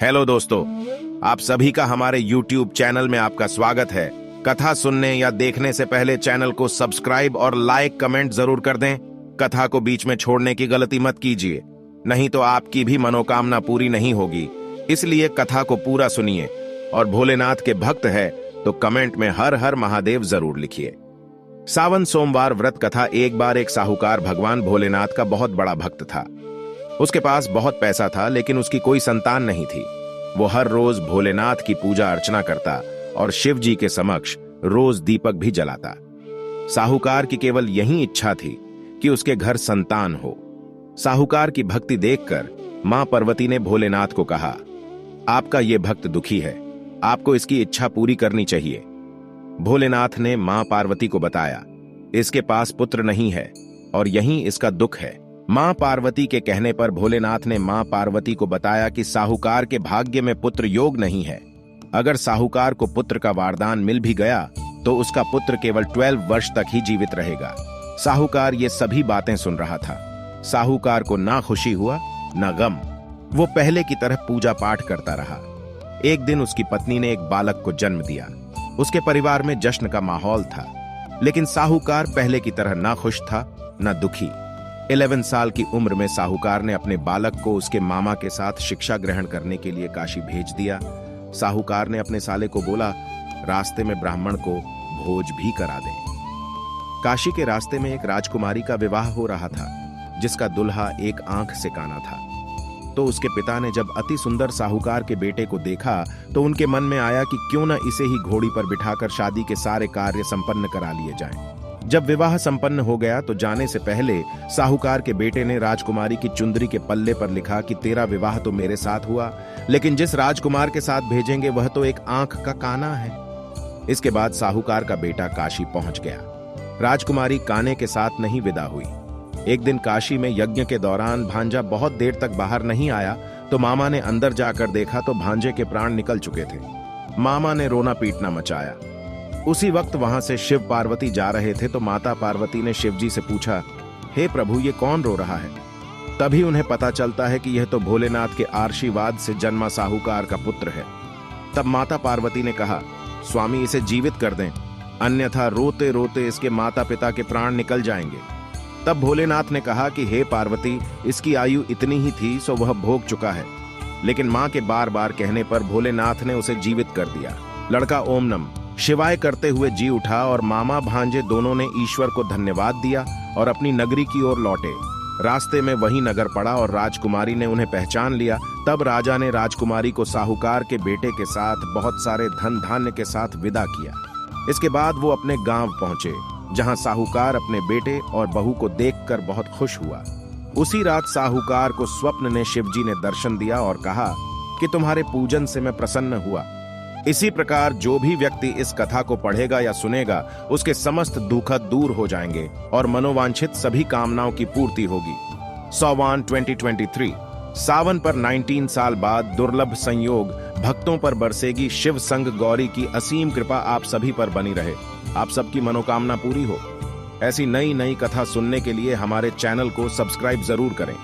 Hello दोस्तों, आप सभी का हमारे YouTube चैनल में आपका स्वागत है। कथा सुनने या देखने से पहले चैनल को सब्सक्राइब और लाइक कमेंट जरूर कर दें। कथा को बीच में छोड़ने की गलती मत कीजिए, नहीं तो आपकी भी मनोकामना पूरी नहीं होगी। इसलिए कथा को पूरा सुनिए और भोलेनाथ के भक्त है तो कमेंट में हर हर महादेव जरूर लिखिए। सावन सोमवार व्रत कथा। एक बार एक साहूकार भगवान भोलेनाथ का बहुत बड़ा भक्त था। उसके पास बहुत पैसा था, लेकिन उसकी कोई संतान नहीं थी। वो हर रोज भोलेनाथ की पूजा अर्चना करता और शिव जी के समक्ष रोज दीपक भी जलाता। साहूकार की केवल यही इच्छा थी कि उसके घर संतान हो। साहूकार की भक्ति देखकर मां पार्वती ने भोलेनाथ को कहा, आपका ये भक्त दुखी है, आपको इसकी इच्छा पूरी करनी चाहिए। भोलेनाथ ने मां पार्वती को बताया, इसके पास पुत्र नहीं है और यही इसका दुख है। मां पार्वती के कहने पर भोलेनाथ ने मां पार्वती को बताया कि साहूकार के भाग्य में पुत्र योग नहीं है। अगर साहूकार को पुत्र का वरदान मिल भी गया तो उसका पुत्र केवल 12 वर्ष तक ही जीवित रहेगा। साहूकार ये सभी बातें सुन रहा था। साहूकार को ना खुशी हुआ ना गम। वो पहले की तरह पूजा पाठ करता रहा। एक दिन उसकी पत्नी ने एक बालक को जन्म दिया। उसके परिवार में जश्न का माहौल था, लेकिन साहूकार पहले की तरह ना खुश था ना दुखी। 11 साल की उम्र में साहूकार ने अपने बालक को उसके मामा के साथ शिक्षा ग्रहण करने के लिए काशी भेज दिया। साहूकार ने अपने साले को बोला, रास्ते में ब्राह्मण को भोज भी करा दे। काशी के रास्ते में एक राजकुमारी का विवाह हो रहा था, जिसका दुल्हा एक आंख से काना था। तो उसके पिता ने जब अति सुंदर साहूकार के बेटे को देखा तो उनके मन में आया कि क्यों न इसे ही घोड़ी पर बिठाकर शादी के सारे कार्य संपन्न करा लिए जाएं। जब विवाह संपन्न हो गया तो जाने से पहले साहूकार के बेटे ने राजकुमारी की चुंदरी के पल्ले पर लिखा कि तेरा विवाह तो मेरे साथ हुआ, लेकिन जिस राजकुमार के साथ भेजेंगे वह तो एक आंख का काना है। इसके बाद साहूकार का बेटा काशी पहुंच गया। राजकुमारी काने के साथ नहीं विदा हुई। एक दिन काशी में यज्ञ के दौरान भांजा बहुत देर तक बाहर नहीं आया तो मामा ने अंदर जाकर देखा तो भांजे के प्राण निकल चुके थे। मामा ने रोना पीटना मचाया। उसी वक्त वहां से शिव पार्वती जा रहे थे तो माता पार्वती ने शिव जी से पूछा, हे प्रभु, ये कौन रो रहा है? तभी उन्हें पता चलता है कि यह तो भोलेनाथ के आशीर्वाद से जन्मा साहूकार का पुत्र है। तब माता पार्वती ने कहा, स्वामी इसे जीवित कर दें, अन्यथा रोते रोते इसके माता पिता के प्राण निकल जाएंगे। तब भोलेनाथ ने कहा कि हे पार्वती, इसकी आयु इतनी ही थी सो वह भोग चुका है। लेकिन मां के बार बार कहने पर भोलेनाथ ने उसे जीवित कर दिया। लड़का ओम नम शिवाय करते हुए जी उठा और मामा भांजे दोनों ने ईश्वर को धन्यवाद दिया और अपनी नगरी की ओर लौटे। रास्ते में वही नगर पड़ा और राजकुमारी ने उन्हें पहचान लिया। तब राजा ने राजकुमारी को साहूकार के बेटे के साथ बहुत सारे धन धान्य के साथ विदा किया। इसके बाद वो अपने गांव पहुंचे, जहां साहूकार अपने बेटे और बहू को देखकर बहुत खुश हुआ। उसी रात साहूकार को स्वप्न में शिवजी ने दर्शन दिया और कहा कि तुम्हारे पूजन से मैं प्रसन्न हुआ। इसी प्रकार जो भी व्यक्ति इस कथा को पढ़ेगा या सुनेगा उसके समस्त दुख दूर हो जाएंगे और मनोवांछित सभी कामनाओं की पूर्ति होगी। सावन 2023 सावन पर 19 साल बाद दुर्लभ संयोग भक्तों पर बरसेगी। शिव संग गौरी की असीम कृपा आप सभी पर बनी रहे। आप सबकी मनोकामना पूरी हो। ऐसी नई नई कथा सुनने के लिए हमारे चैनल को सब्सक्राइब जरूर करें।